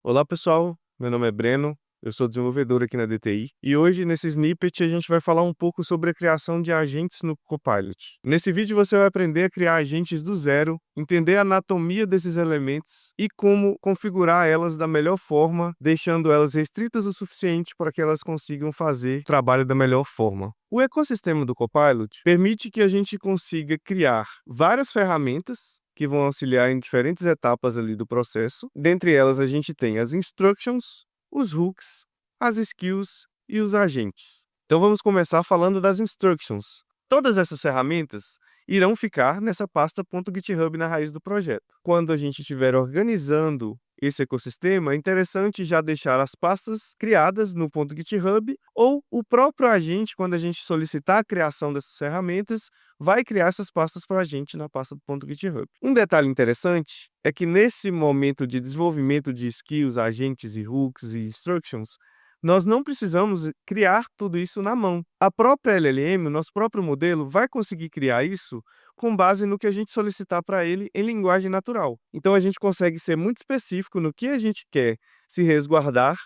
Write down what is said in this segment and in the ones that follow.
Olá pessoal, meu nome é Breno, eu sou desenvolvedor aqui na DTI e hoje nesse snippet a gente vai falar um pouco sobre a criação de agentes no Copilot. Nesse vídeo você vai aprender a criar agentes do zero, entender a anatomia desses elementos e como configurar elas da melhor forma, deixando elas restritas o suficiente para que elas consigam fazer o trabalho da melhor forma. O ecossistema do Copilot permite que a gente consiga criar várias ferramentas que vão auxiliar em diferentes etapas ali do processo. Dentre elas, a gente tem as instructions, os hooks, as skills e os agentes. Então vamos começar falando das instructions. Todas essas ferramentas irão ficar nessa pasta .github na raiz do projeto. Quando a gente estiver organizando esse ecossistema, é interessante já deixar as pastas criadas no .github ou o próprio agente, quando a gente solicitar a criação dessas ferramentas, vai criar essas pastas para a gente na pasta do .github. Um detalhe interessante é que nesse momento de desenvolvimento de skills, agentes e hooks e instructions, nós não precisamos criar tudo isso na mão. A própria LLM, o nosso próprio modelo, vai conseguir criar isso com base no que a gente solicitar para ele em linguagem natural. Então a gente consegue ser muito específico no que a gente quer se resguardar,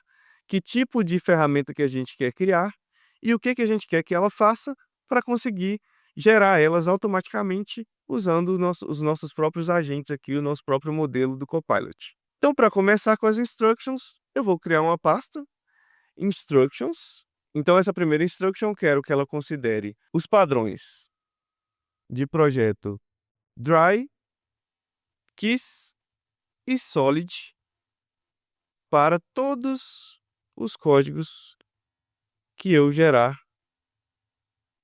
que tipo de ferramenta que a gente quer criar e o que a gente quer que ela faça para conseguir gerar elas automaticamente usando os nossos próprios agentes aqui, o nosso próprio modelo do Copilot. Então, para começar com as instructions, eu vou criar uma pasta instructions. Então, essa primeira instruction eu quero que ela considere os padrões de projeto Dry, Kiss e Solid para todos os códigos que eu gerar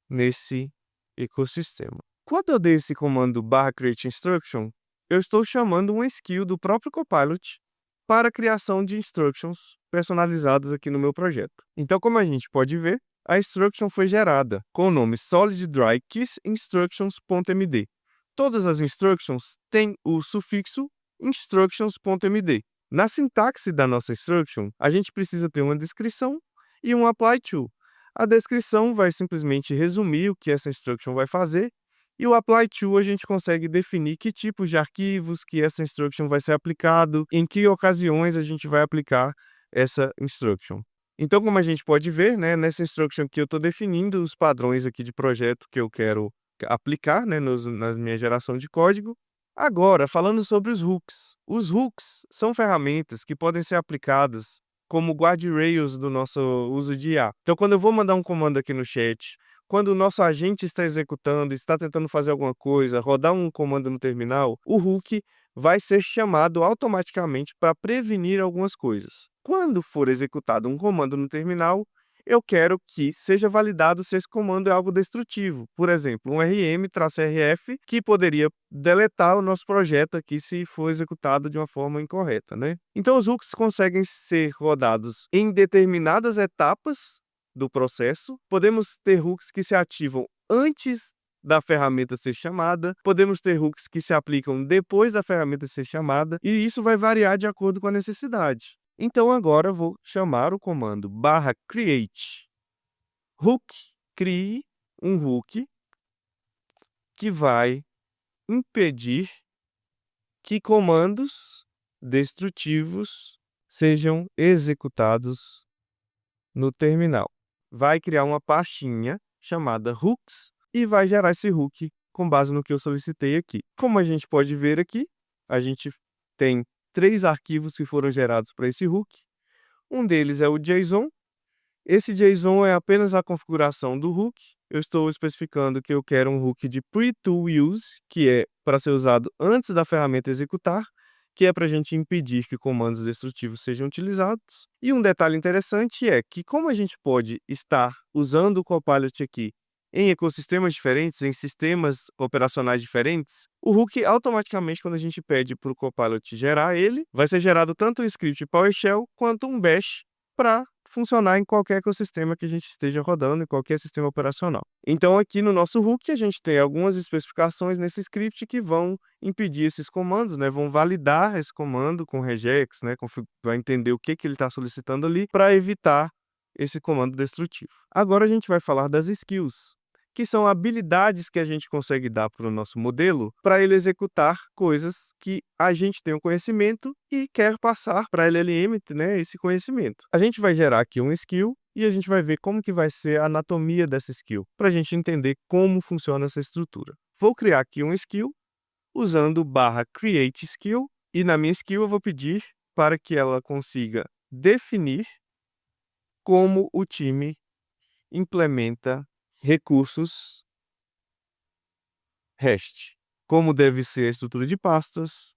nesse ecossistema. Quando eu dei esse comando /create instruction, eu estou chamando uma skill do próprio Copilot para a criação de instructions personalizadas aqui no meu projeto. Então, como a gente pode ver, a instruction foi gerada com o nome solid dry kiss instructions.md. Todas as instructions têm o sufixo instructions.md. Na sintaxe da nossa instruction, a gente precisa ter uma descrição e um apply to. A descrição vai simplesmente resumir o que essa instruction vai fazer, e o apply to a gente consegue definir que tipos de arquivos que essa instruction vai ser aplicado, em que ocasiões a gente vai aplicar essa instruction. Então, como a gente pode ver, né, nessa instruction aqui eu estou definindo os padrões aqui de projeto que eu quero aplicar, né, na minha geração de código. Agora, falando sobre os hooks. Os hooks são ferramentas que podem ser aplicadas como guardrails do nosso uso de IA. Então, quando eu vou mandar um comando aqui no chat, quando o nosso agente está executando, está tentando fazer alguma coisa, rodar um comando no terminal, o hook vai ser chamado automaticamente para prevenir algumas coisas. Quando for executado um comando no terminal, eu quero que seja validado se esse comando é algo destrutivo. Por exemplo, um rm-rf que poderia deletar o nosso projeto aqui se for executado de uma forma incorreta, né? Então, os hooks conseguem ser rodados em determinadas etapas do processo. Podemos ter hooks que se ativam antes da ferramenta ser chamada, podemos ter hooks que se aplicam depois da ferramenta ser chamada, e isso vai variar de acordo com a necessidade. Então agora eu vou chamar o comando /create hook, crie um hook que vai impedir que comandos destrutivos sejam executados no terminal. Vai criar uma pastinha chamada hooks e vai gerar esse hook com base no que eu solicitei aqui. Como a gente pode ver aqui, a gente tem 3 arquivos que foram gerados para esse hook. Um deles é o JSON. Esse JSON é apenas a configuração do hook. Eu estou especificando que eu quero um hook de pre-to use, que é para ser usado antes da ferramenta executar, que é para a gente impedir que comandos destrutivos sejam utilizados. E um detalhe interessante é que, como a gente pode estar usando o Copilot aqui em ecossistemas diferentes, em sistemas operacionais diferentes, o hook automaticamente, quando a gente pede para o Copilot gerar ele, vai ser gerado tanto um script PowerShell quanto um bash para funcionar em qualquer ecossistema que a gente esteja rodando, em qualquer sistema operacional. Então, aqui no nosso hook, a gente tem algumas especificações nesse script que vão impedir esses comandos, né? Vão validar esse comando com regex, né? Vai entender o que ele está solicitando ali para evitar esse comando destrutivo. Agora a gente vai falar das skills. que são habilidades que a gente consegue dar para o nosso modelo para ele executar coisas que a gente tem o conhecimento e quer passar para a LLM, né, esse conhecimento. A gente vai gerar aqui um skill e a gente vai ver como que vai ser a anatomia dessa skill, para a gente entender como funciona essa estrutura. Vou criar aqui um skill usando /createSkill e na minha skill eu vou pedir para que ela consiga definir como o time implementa recursos REST, como deve ser a estrutura de pastas,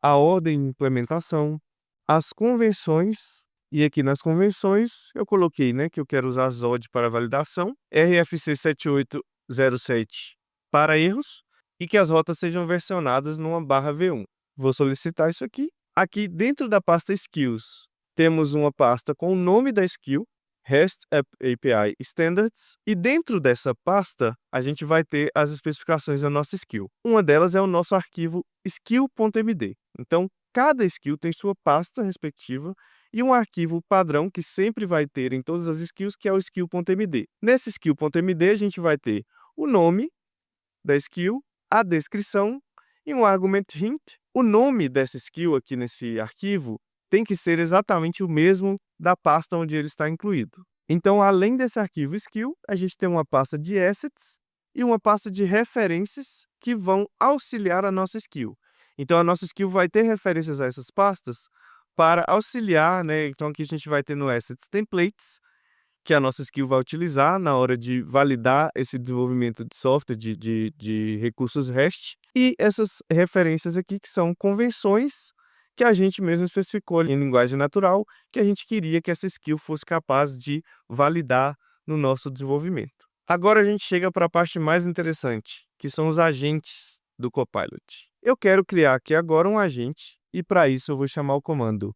a ordem de implementação, as convenções, e aqui nas convenções eu coloquei, né, que eu quero usar ZOD para validação, RFC 7807 para erros, e que as rotas sejam versionadas numa /v1. Vou solicitar isso aqui. Aqui dentro da pasta Skills, temos uma pasta com o nome da skill, REST App API Standards, e dentro dessa pasta a gente vai ter as especificações da nossa skill. Uma delas é o nosso arquivo skill.md. Então, cada skill tem sua pasta respectiva e um arquivo padrão que sempre vai ter em todas as skills, que é o skill.md. Nesse skill.md a gente vai ter o nome da skill, a descrição e um argument hint. O nome dessa skill aqui nesse arquivo tem que ser exatamente o mesmo da pasta onde ele está incluído. Então, além desse arquivo skill, a gente tem uma pasta de assets e uma pasta de referências que vão auxiliar a nossa skill. Então, a nossa skill vai ter referências a essas pastas para auxiliar, né? Então, aqui a gente vai ter no assets templates, que a nossa skill vai utilizar na hora de validar esse desenvolvimento de software, de recursos REST. E essas referências aqui que são convenções que a gente mesmo especificou em linguagem natural, que a gente queria que essa skill fosse capaz de validar no nosso desenvolvimento. Agora a gente chega para a parte mais interessante, que são os agentes do Copilot. Eu quero criar aqui agora um agente, e para isso eu vou chamar o comando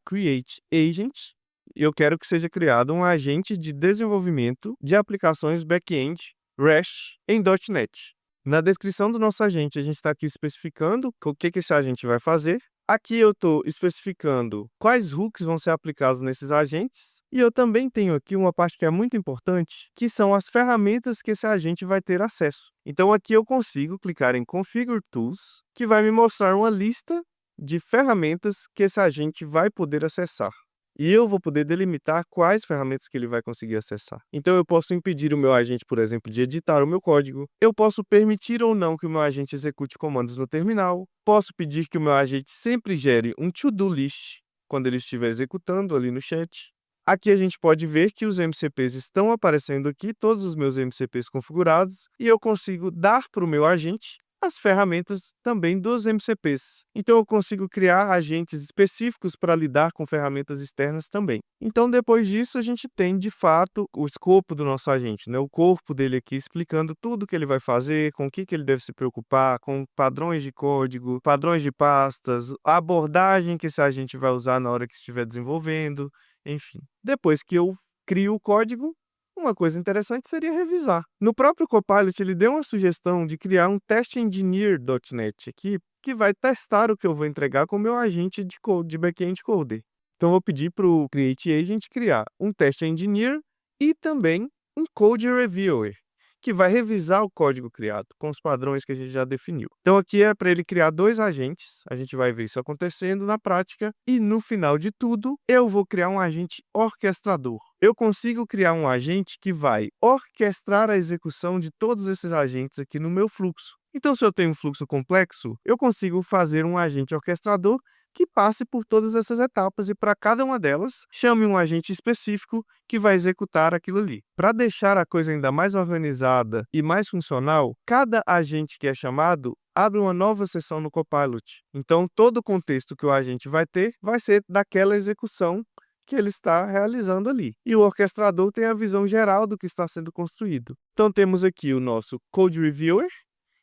/createAgent, e eu quero que seja criado um agente de desenvolvimento de aplicações back-end REST em .NET. Na descrição do nosso agente, a gente está aqui especificando o que esse agente vai fazer. Aqui eu estou especificando quais hooks vão ser aplicados nesses agentes. E eu também tenho aqui uma parte que é muito importante, que são as ferramentas que esse agente vai ter acesso. Então aqui eu consigo clicar em Configure Tools, que vai me mostrar uma lista de ferramentas que esse agente vai poder acessar. E eu vou poder delimitar quais ferramentas que ele vai conseguir acessar. Então eu posso impedir o meu agente, por exemplo, de editar o meu código. Eu posso permitir ou não que o meu agente execute comandos no terminal. Posso pedir que o meu agente sempre gere um to-do list quando ele estiver executando ali no chat. Aqui a gente pode ver que os MCPs estão aparecendo aqui, todos os meus MCPs configurados, e eu consigo dar para o meu agente as ferramentas também dos MCPs. Então eu consigo criar agentes específicos para lidar com ferramentas externas também. Então depois disso a gente tem de fato o escopo do nosso agente, né? O corpo dele aqui explicando tudo o que ele vai fazer, com o que ele deve se preocupar, com padrões de código, padrões de pastas, a abordagem que esse agente vai usar na hora que estiver desenvolvendo, enfim. Depois que eu crio o código, uma coisa interessante seria revisar. No próprio Copilot, ele deu uma sugestão de criar um Test Engineer.NET aqui, que vai testar o que eu vou entregar com o meu agente de back-end coder. Então, eu vou pedir para o Create Agent criar um Test Engineer e também um Code Reviewer, que vai revisar o código criado com os padrões que a gente já definiu. Então, aqui é para ele criar dois agentes. A gente vai ver isso acontecendo na prática. E no final de tudo, eu vou criar um agente orquestrador. Eu consigo criar um agente que vai orquestrar a execução de todos esses agentes aqui no meu fluxo. Então, se eu tenho um fluxo complexo, eu consigo fazer um agente orquestrador que passe por todas essas etapas e para cada uma delas, chame um agente específico que vai executar aquilo ali. Para deixar a coisa ainda mais organizada e mais funcional, cada agente que é chamado abre uma nova seção no Copilot. Então, todo o contexto que o agente vai ter vai ser daquela execução que ele está realizando ali. E o orquestrador tem a visão geral do que está sendo construído. Então, temos aqui o nosso Code Reviewer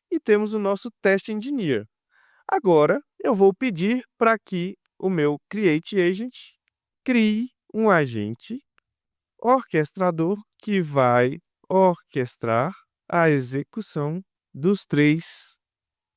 e temos o nosso Test Engineer. Agora, eu vou pedir para que o meu Create Agent crie um agente orquestrador que vai orquestrar a execução dos três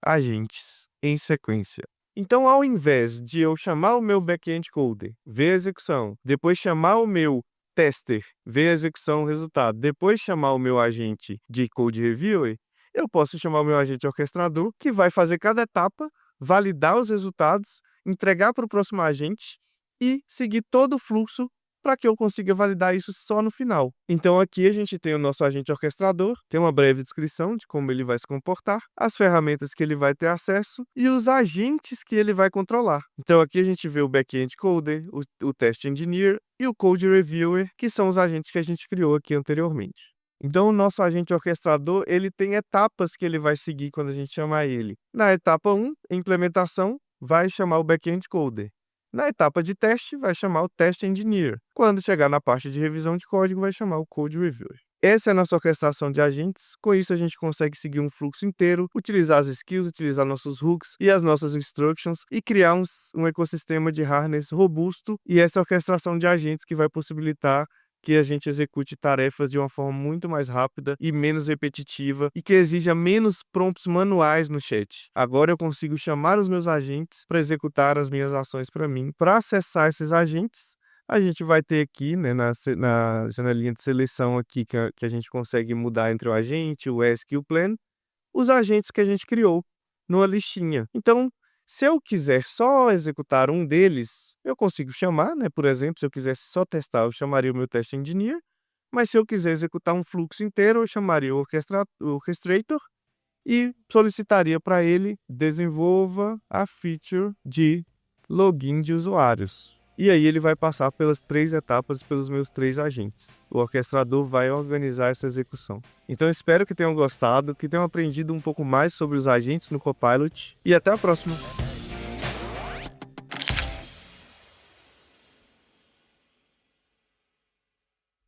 agentes em sequência. Então, ao invés de eu chamar o meu back-end coder, ver a execução, depois chamar o meu tester, ver a execução, o resultado, depois chamar o meu agente de code reviewer, eu posso chamar o meu agente orquestrador, que vai fazer cada etapa, validar os resultados, entregar para o próximo agente e seguir todo o fluxo para que eu consiga validar isso só no final. Então aqui a gente tem o nosso agente orquestrador, tem uma breve descrição de como ele vai se comportar, as ferramentas que ele vai ter acesso e os agentes que ele vai controlar. Então aqui a gente vê o back-end coder, o test engineer e o code reviewer, que são os agentes que a gente criou aqui anteriormente. Então, o nosso agente orquestrador, ele tem etapas que ele vai seguir quando a gente chamar ele. Na etapa 1, implementação, vai chamar o back-end coder. Na etapa de teste, vai chamar o test engineer. Quando chegar na parte de revisão de código, vai chamar o code reviewer. Essa é a nossa orquestração de agentes. Com isso, a gente consegue seguir um fluxo inteiro, utilizar as skills, utilizar nossos hooks e as nossas instructions e criar um ecossistema de harness robusto e essa orquestração de agentes que vai possibilitar que a gente execute tarefas de uma forma muito mais rápida e menos repetitiva e que exija menos prompts manuais no chat. Agora eu consigo chamar os meus agentes para executar as minhas ações para mim. Para acessar esses agentes, a gente vai ter aqui, né, na janelinha de seleção aqui que a gente consegue mudar entre o agente, o ESC e o plan, os agentes que a gente criou numa listinha. Então, se eu quiser só executar um deles, eu consigo chamar, né? Por exemplo, se eu quisesse só testar, eu chamaria o meu test engineer, mas se eu quiser executar um fluxo inteiro, eu chamaria o orchestrator e solicitaria para ele desenvolva a feature de login de usuários. E aí ele vai passar pelas 3 etapas pelos meus 3 agentes. O orquestrador vai organizar essa execução. Então espero que tenham gostado, que tenham aprendido um pouco mais sobre os agentes no Copilot e até a próxima!